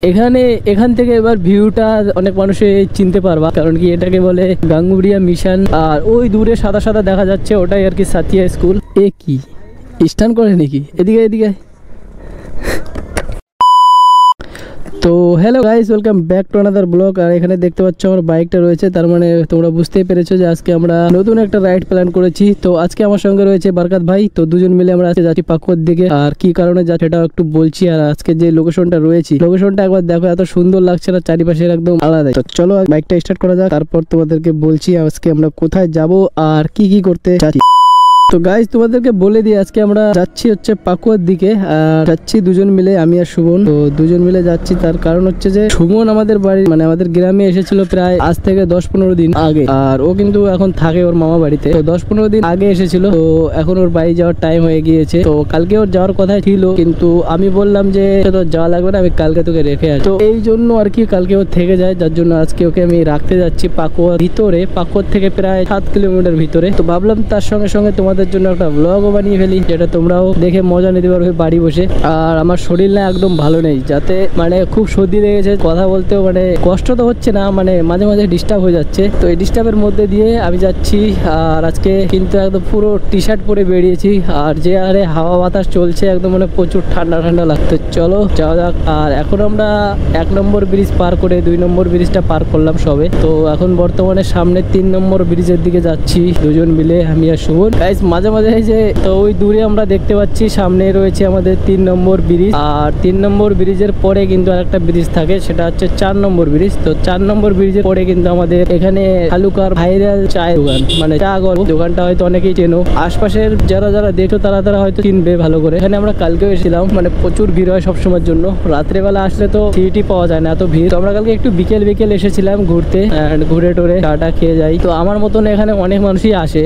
এখানে এখান থেকে এবার ভিউটা অনেক মানুষে চিনতে পারবা, কারণ কি এটাকে বলে গাঙ্গুরিয়া মিশন। আর ওই দূরে সাদা সাদা দেখা যাচ্ছে ওটাই আর কি সাথিয়া স্কুল। এ কি স্টান করে নাকি? এদিকে এদিকে। তো hello guys, welcome back to another blog. আর এখানে দেখতে পাচ্ছ আমার বাইকটা রয়েছে, তার মানে তোমরা বুঝতেই পেরেছো যে আজকে আমরা নতুন একটা রাইড প্ল্যান করেছি। তো আজকে আমার সঙ্গে রয়েছে বরকত ভাই। তো দুজন মিলে আমরা আজকে যাচ্ছি পাকুয়ার দিকে। আর কি কারণে যাচ্ছি সেটাও একটু বলছি। আর আজকে যে লোকেশনটা রয়েছে, লোকেশনটা একবার দেখো, এত সুন্দর লাগছে না, চারিপাশের একদম আলাদা। তো চলো বাইকটা স্টার্ট করা যাক, তারপর তোমাদেরকে বলছি আজকে আমরা কোথায় যাব আর কি কি করতে যাচ্ছি। তো গাইজ তোমাদেরকে বলে দিই, আজকে আমরা যাচ্ছি হচ্ছে পাকুয়ার দিকে। আর যাচ্ছি দুজন মিলে, আমি আর সুমন। তো দুজন মিলে যাচ্ছি, তার কারণ হচ্ছে যে সুমন আমাদের বাড়ি মানে আমাদের গ্রামে এসেছিল প্রায় আজ থেকে 10-15 দিন আগে। আর ও কিন্তু এখন থাকে ওর মামা বাড়িতে। তো 10-15 দিন আগে এসেছিল, তো এখন ওর বাড়ি যাওয়ার টাইম হয়ে গিয়েছে। তো কালকে ওর যাওয়ার কথা ছিল, কিন্তু আমি বললাম যে তোর যাওয়া লাগবে না, আমি কালকে তোকে রেখে আসি। তো এই জন্য আর কি কালকে ও থেকে যায়, যার জন্য আজকে ওকে আমি রাখতে যাচ্ছি পাকুয়ার ভিতরে। পাকুয়ার থেকে প্রায় 7 কিলোমিটার ভিতরে। তো ভাবলাম তার সঙ্গে সঙ্গে তোমাদের জন্য একটা ব্লগও বানিয়ে ফেলি, যেটা তোমরাও দেখে মজা নিতে পারবে বাড়ি বসে। আর আমার শরীর না একদম ভালো নেই, যাতে মানে খুব সর্দি লেগেছে, কথা বলতেও মানে কষ্ট তো হচ্ছে না, মানে মাঝে মাঝে ডিস্টার্ব হয়ে যাচ্ছে। তো এই ডিস্টার্বের মধ্যে দিয়ে আমি যাচ্ছি। আর আজকে কিন্তু একদম পুরো টি শার্ট পরে বেরিয়েছি। আর যে আরে হাওয়া বাতাস চলছে, একদম মানে প্রচুর ঠান্ডা ঠান্ডা লাগতো। চলো যাওয়া যাক। আর এখন আমরা 1 নম্বর ব্রিজ পার করে 2 নম্বর ব্রিজটা পার করলাম সবে। তো এখন বর্তমানে সামনে 3 নম্বর ব্রিজের দিকে যাচ্ছি দুজন মিলে, আমি আর সুমন। গাইস মাঝে মাঝে যে তো ওই দূরে আমরা দেখতে পাচ্ছি সামনে রয়েছে আমাদের 3 নম্বর ব্রিজ। আর 3 নম্বর ব্রিজের পরে কিন্তু আরেকটা ব্রিজ থাকে, সেটা হচ্ছে 4 নম্বর ব্রিজ। তো 4 নম্বর ব্রিজের পরে কিন্তু আমাদের এখানে হালুকার ভাইরাল চায়ের দোকান, মানে চা গল্প দোকানটা হয়তো অনেকেই চেনো। আশপাশের যারা যারা দেখো তারা হয়তো চিনবে ভালো করে। এখানে আমরা কালকেও এসেছিলাম, মানে প্রচুর ভিড় হয় সবসময়ের জন্য। রাত্রেবেলা আসলে তো সিটি পাওয়া যায় না, এত ভিড়। তো আমরা কালকে একটু বিকেল বিকেল এসেছিলাম ঘুরতে, ঘুরে টোরে চাটা খেয়ে যাই। তো আমার মতন এখানে অনেক মানুষই আসে।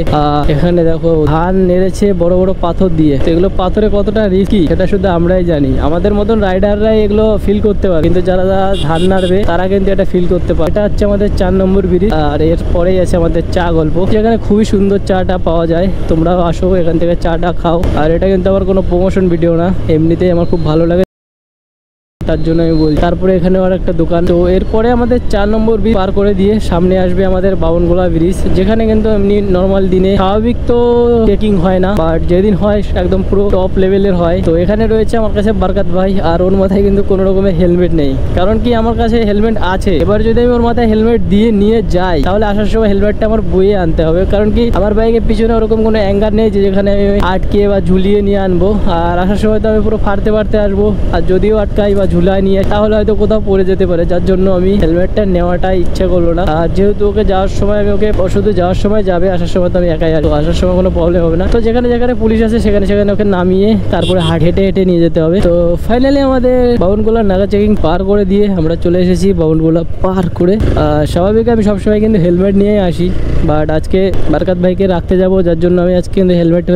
এখানে দেখো ধান নেড়েছে বড় বড় পাথর দিয়ে। তো এগুলো পাথরে কতটা রিস্কি সেটা শুধু আমরাই জানি। আমাদের মতন রাইডাররাই এগুলো ফিল করতে পারে, কিন্তু যারা ধান নাড়বে তারা কিন্তু এটা ফিল করতে পারে। এটা হচ্ছে আমাদের 4 নম্বর ব্রিজ। আর এর পরেই আছে আমাদের চা গল্প, যেখানে খুবই সুন্দর চাটা পাওয়া যায়। তোমরাও আসো, এখান থেকে চাটা খাও। আর এটা কিন্তু আমার কোনো প্রমোশন ভিডিও না, এমনিতেই আমার খুব ভালো লাগে, তার জন্য আমি বলি। তারপরে এখানে আর একটা দোকান। তো এরপরে আমাদের 4 নম্বর ব্রিজ পার করে দিয়ে সামনে আসবে আমাদের বাউনগোলা ব্রিজ, যেখানে কিন্তু এমনি নর্মাল দিনে স্বাভাবিক তো চেকিং হয় না, বাট যেদিন হয় একদম পুরো টপ লেভেলের হয়। তো এখানে রয়েছে আমার কাছে বরকত ভাই, আর ওর মাথায় কিন্তু কোনো রকমের হেলমেট নেই। কারণ কি আমার কাছে হেলমেট আছে, এবার যদি আমি ওর মাথায় হেলমেট দিয়ে নিয়ে যাই, তাহলে আসার সময় হেলমেটটা আমার বইয়ে আনতে হবে। কারণ কি আমার বাইকের পিছনে ওরকম কোনো অ্যাঙ্গার নেই যে যেখানে আমি আটকে বা ঝুলিয়ে নিয়ে আনবো। আর আসার সময় তো আমি পুরো ফাড়তে ফাড়তে আসবো, আর যদিও আটকাই বা ঝুলায় নিয়ে তাহলে হয়তো কোথাও পড়ে যেতে পারে, যার জন্য আমি হেলমেটটা নেওয়াটাই ইচ্ছা করলো না। আর যেহেতু ওকে যাওয়ার সময় আমি ওকে শুধু যাওয়ার সময় যাবে, আসার সময় তো আমি একাই আসবো, আসার সময় কোনো প্রবলেম হবে না। তো যেখানে যেখানে পুলিশ আছে সেখানে সেখানে ওকে নামিয়ে তারপরে হেঁটে হেঁটে নিয়ে যেতে হবে। তো ফাইনালি আমাদের বাউনগোলা নাগা চেকিং পার করে দিয়ে আমরা চলে এসেছি। বাউনগোলা পার করে স্বাভাবিক আমি সবসময় কিন্তু হেলমেট নিয়ে আসি, বাট আজকে বরকত ভাইকে রাখতে যাবো, যার জন্য আমি আজকে কিন্তু হেলমেট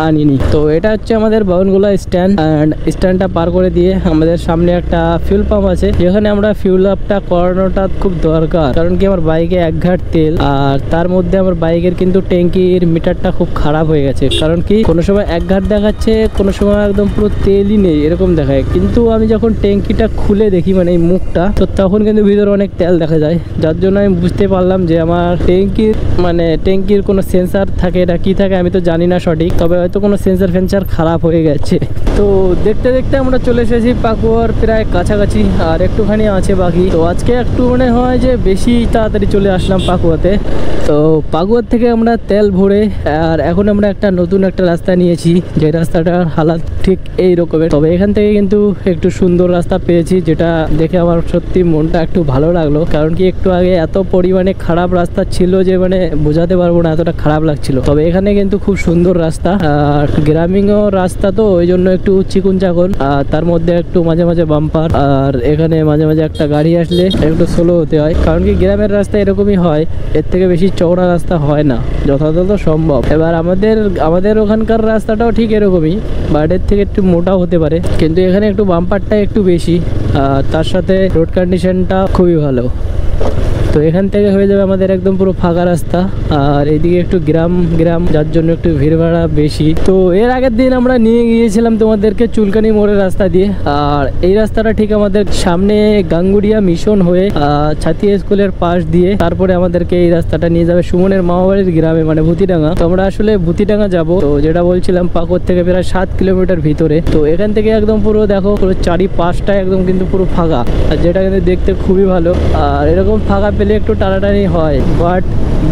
আনিনি। তো এটা হচ্ছে আমাদের বাউনগোলা স্ট্যান্ড। অ্যান্ড স্ট্যান্ডটা পার করে দিয়ে আমাদের সামনে একটা ফিউল পাম্প আছে, যেখানে আমরা ফিউল আপটা করানোটা খুব দরকার। কারণ কি আমার বাইকে 1 ঘাট তেল, আর তার মধ্যে আমার বাইকের কিন্তু ট্যাঙ্কির মিটারটা খুব খারাপ হয়ে গেছে। কারণ কি কোনো সময় 1 ঘাট দেখাচ্ছে, কোনো সময় একদম পুরো তেলই নেই এরকম দেখায়। কিন্তু আমি যখন ট্যাঙ্কিটা খুলে দেখি, মানে এই মুখটা, তো তখন কিন্তু ভিতরে অনেক তেল দেখা যায়। যার জন্য আমি বুঝতে পারলাম যে আমার ট্যাঙ্কির কোনো সেন্সার থাকে, এটা কি থাকে আমি তো জানি না সঠিক, তবে হয়তো কোনো সেন্সার ফেন্সার খারাপ হয়ে গেছে। তো দেখতে দেখতে আমরা চলে এসেছি পাকুয়ার প্রায় কাছাকাছি, আর একটুখানি আছে বাকি। তো আজকে একটু মনে হয় যে বেশি তাড়াতাড়ি চলে আসলাম পাকুয়াতে। তো পাকুয়ার থেকে আমরা তেল ভরে আর এখন আমরা একটা নতুন একটা রাস্তা নিয়েছি, যে রাস্তাটার হালাত ঠিক এই রকমের। তবে এখান থেকে কিন্তু একটু সুন্দর রাস্তা পেয়েছি, যেটা দেখে আমার সত্যি মনটা একটু ভালো লাগলো। কারণ কি একটু আগে এত পরিমাণে খারাপ রাস্তা ছিল যে মানে বোঝাতে পারবো না, এতটা খারাপ লাগছিল। তবে এখানে কিন্তু খুব সুন্দর রাস্তা, আর গ্রামীণ রাস্তা, তো ওই জন্য একটু চিকুন চাকুন, আর তার মধ্যে একটু মাঝে মাঝে বাম্পার। আর এখানে মাঝে মাঝে একটা গাড়ি আসলে একটু স্লো হতে হয়, কারণ কি গ্রামের রাস্তা এরকমই হয়, এর থেকে বেশি চওড়া রাস্তা হয় না যথাযথ সম্ভব। এবার আমাদের ওখানকার রাস্তাটাও ঠিক এরকমই, বাট এর থেকে একটু মোটাও হতে পারে, কিন্তু এখানে একটু বাম্পারটা একটু বেশি, আর তার সাথে রোড কন্ডিশনটা খুবই ভালো। তো এখান থেকে হয়ে যাবে আমাদের একদম পুরো ফাঁকা রাস্তা। আর এদিকে একটু গ্রাম গ্রাম, যার জন্য একটু ভিড় ভাড়া বেশি। তো এর আগের দিন আমরা নিয়ে গিয়েছিলাম তোমাদেরকে চুলকানি মোড়ের রাস্তা দিয়ে। আর এই রাস্তাটা ঠিক আমাদের সামনে গাঙ্গুড়িয়া মিশন হয়ে ছাতিয়া স্কুলের পাশ দিয়ে তারপরে আমাদেরকে এই রাস্তাটা নিয়ে যাবে সুমনের মামাবাড়ির গ্রামে, মানে ভূতিডাঙ্গা। তো আমরা আসলে ভূতিডাঙ্গা যাব। তো যেটা বলছিলাম পাকর থেকে প্রায় 7 কিলোমিটার ভিতরে। তো এখান থেকে একদম পুরো দেখো পুরো চারিপাশটা একদম কিন্তু পুরো ফাঁকা, আর যেটা কিন্তু দেখতে খুবই ভালো। আর এরকম ফাঁকা পেলে একটু টানাটানি হয়, বাট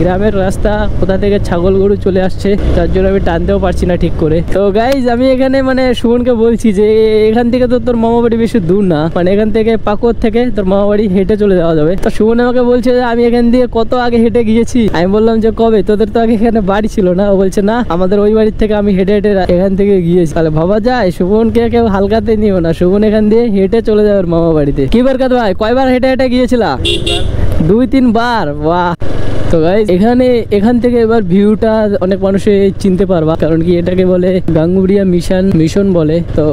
গ্রামের রাস্তা কোথা থেকে ছাগল গরু চলে আসছে, তার জন্য আমি টানতেও পারছি না ঠিক করে। তো গাইজ আমি এখানে মানে সুমনকে বলছি যে এখান থেকে তো তোর মামা বাড়ি বেশি দূর না, মানে এখান থেকে পাকর থেকে তোর মামা বাড়ি হেঁটে চলে যাওয়া যাবে। তো সুমন আমাকে বলছে যে আমি এখান দিয়ে কত আগে হেঁটে গিয়েছি। আমি বললাম যে কবে, তোদের তো আগে এখানে বাড়ি ছিল না? ও বলছে না, আমাদের ওই বাড়ির থেকে আমি হেঁটে হেঁটে এখান থেকে গিয়েছি। তাহলে ভাবা যায় সুমনকে কেউ হালকাতে নিও না, সুমন এখান দিয়ে হেঁটে চলে যাবে মামা বাড়িতে। কি বরকত ভাই, কয়বার হেঁটে হেঁটে গিয়েছিলা? 2-3 বার। বাহ। তো গাইস এখান থেকে এবার ভিউটা অনেক মানুষে চিনতে পারবা, কারণ কি এটাকে বলে গাঙ্গুড়িয়া মিশন বলে। তো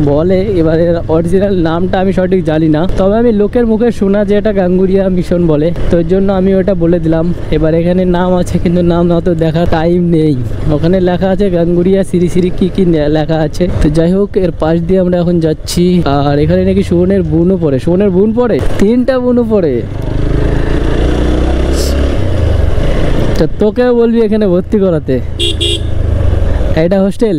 বলে এবার অরিজিনাল নামটা আমি সঠিক জানি না, তবে আমি লোকের মুখে শোনা যে এটা গাঙ্গুড়িয়া মিশন বলে, তো এর জন্য আমি ওটা বলে দিলাম। এবার এখানে নাম আছে কিন্তু নাম না তো দেখা টাইম নেই। ওখানে লেখা আছে গাঙ্গুড়িয়া শ্রী শ্রী কি লেখা আছে। তো যাই হোক, এর পাশ দিয়ে আমরা এখন যাচ্ছি। আর এখানে নাকি সুমনের বোনও পড়ে। সুমনের বোন পড়ে, 3টা বোনও পড়ে। তোকেও বলবি এখানে ভর্তি করাতে। এটা হোস্টেল?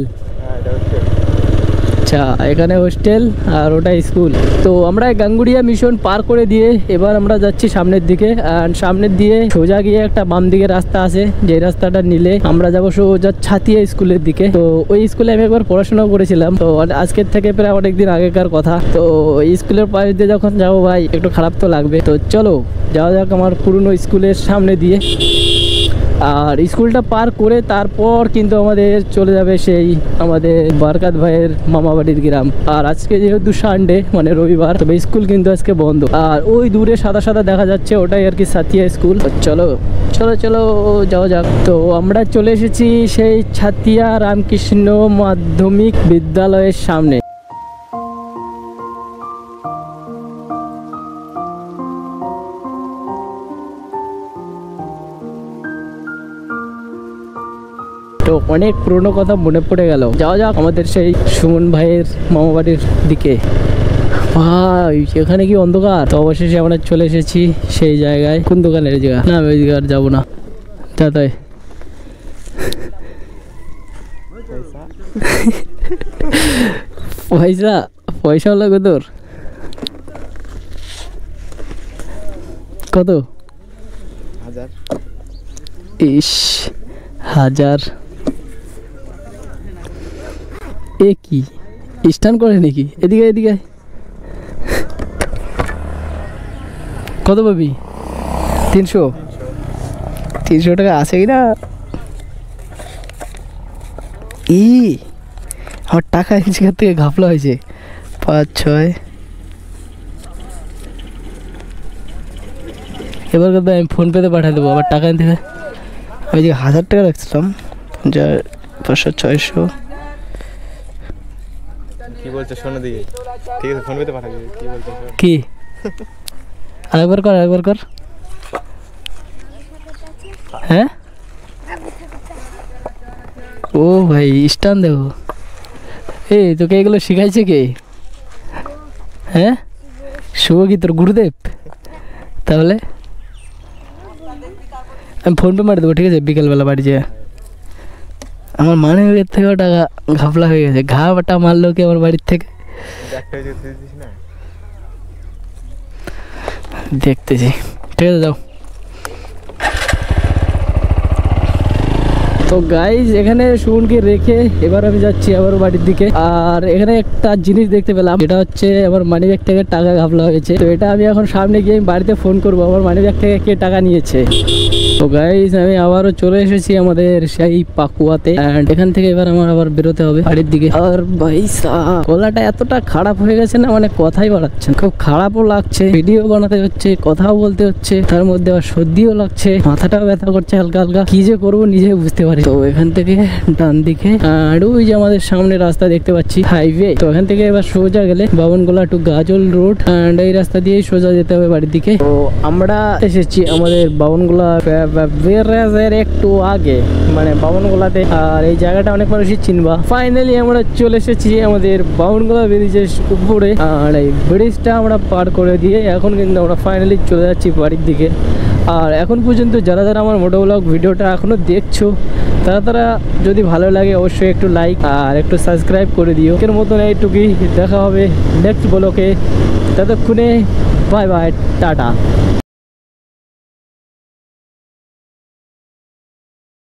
আচ্ছা, এখানে হোস্টেল আর ওটা স্কুল। তো আমরা গাঙ্গুড়িয়া মিশন পার করে দিয়ে এবার আমরা যাচ্ছি সামনের দিকে। আর সামনের দিয়ে সোজা গিয়ে একটা বাম দিকে রাস্তা আছে, যে রাস্তাটা নিলে আমরা যাবো সোজা ছাতিয়া স্কুলের দিকে। তো ওই স্কুলে আমি একবার পড়াশোনা করেছিলাম, তো আজকের থেকে প্রায় অনেকদিন আগেকার কথা। তো এই স্কুলের পাশ দিয়ে যখন যাবো ভাই একটু খারাপ তো লাগবে। তো চলো যাওয়া যাক আমার পুরনো স্কুলের সামনে দিয়ে। আর স্কুলটা পার করে তারপর কিন্তু আমাদের চলে যাবে সেই আমাদের বরকত ভাইয়ের মামা বাড়ির গ্রাম। আর আজকে যেহেতু সানডে মানে রবিবার, তবে স্কুল কিন্তু আজকে বন্ধ। আর ওই দূরে সাদা সাদা দেখা যাচ্ছে, ওটাই আর কি ছাতিয়া স্কুল। চলো চলো চলো যাওয়া যাক। তো আমরা চলে এসেছি সেই ছাতিয়া রামকৃষ্ণ মাধ্যমিক বিদ্যালয়ের সামনে। তো অনেক পুরনো কথা মনে পড়ে গেল। যাওয়া যাক আমাদের সেই সুমন ভাইয়ের মামা বাড়ির দিকে। ভাই এখানে কি অন্ধকার। তো অবশেষে আমরা চলে এসেছি সেই জায়গায়। কোন দোকানের জায়গা? না আমি ওই জায়গা আর যাবো না। তাই পয়সা লাগবে তোর? কত? 1000। ইস 1000। এ কি স্ট্যান্ড করে নাকি? এদিকে এদিকে। কত পাবি? 300 টাকা আছে কিনা? আমার টাকা জায়গা থেকে ঘাপলা হয়েছে। 5-6 এবার কথা আমি ফোনপেতে পাঠিয়ে দেবো। আবার টাকা থেকে ওই যে 1000 টাকা রাখছিলাম, 500-600। কি বলছো শোনো দিকে? ঠিক আছে ফোন পেতে পাঠাবি। কি বলছো? কি আরেকবার কর। হ্যাঁ ও ভাই স্টান দেখো। এই তোকে এগুলো শিখাইছে কে? হ্যাঁ শুভ কি তোর গুরুদেব? তাহলে আমি ফোনপে মারি দেবো, ঠিক আছে? বিকেলবেলা বাড়ি যেয়ে। আমার মানে এর থেকেও টাকা ঘাপলা হয়ে গেছে। ঘাপটা মারলো কি আমার বাড়ির থেকে? দেখতেছি, ঠিক আছে যাও। তো গাইজ এখানে সুমনকে রেখে এবার আমি যাচ্ছি আবার বাড়ির দিকে। আর এখানে একটা জিনিস দেখতে পেলাম, এটা হচ্ছে আমার মানি ব্যাগ থেকে টাকা ঘাপলা হয়েছে। তো এটা আমি এখন সামনে গিয়ে বাড়িতে ফোন করবো আমার মানি ব্যাগ থেকে কে টাকা নিয়েছে। তো গাইজ আমি আবারও চলে এসেছি আমাদের সেই পাকুয়াতে। এন্ড এখান থেকে এবার আমার আবার বেরোতে হবে বাড়ির দিকে। আর ভাই গলাটা এতটা খারাপ হয়ে গেছে না, মানে কথাই বাড়াচ্ছে, খুব খারাপও লাগছে। ভিডিও বানাতে হচ্ছে, কথাও বলতে হচ্ছে, তার মধ্যে আবার সর্দিও লাগছে, মাথাটাও ব্যথা করছে হালকা হালকা। কি যে করবো নিজে বুঝতে পারি তো এখান থেকে ডান দিকে আর ওই যে আমাদের সামনে রাস্তা দেখতে পাচ্ছি হাইওয়ে। তো এখান থেকে এবার সোজা গেলে Bamangola two Gazole road and এই রাস্তা দিয়ে সোজা যেতে হবে বাড়ির দিকে। তো আমরা এসেছি আমাদের বাবনগোলা ব্যারাজের একটু আগে, মানে বাবনগোলাতে। আর এই জায়গাটা অনেক মানুষই চিনবা। ফাইনালি আমরা চলে এসেছি আমাদের বাবনগোলা ব্রিজের উপরে। আর এই ব্রিজটা আমরা পার করে দিয়ে এখন কিন্তু আমরা ফাইনালি চলে যাচ্ছি বাড়ির দিকে। আর এখন পর্যন্ত যারা যারা আমার মোটো ব্লগ ভিডিওটা এখনও দেখছো তারা যদি ভালো লাগে অবশ্যই একটু লাইক আর একটু সাবস্ক্রাইব করে দিও। এর মতন এইটুকুই, দেখা হবে নেক্সট ব্লগে। ততক্ষণে বাই বাই, টাটা।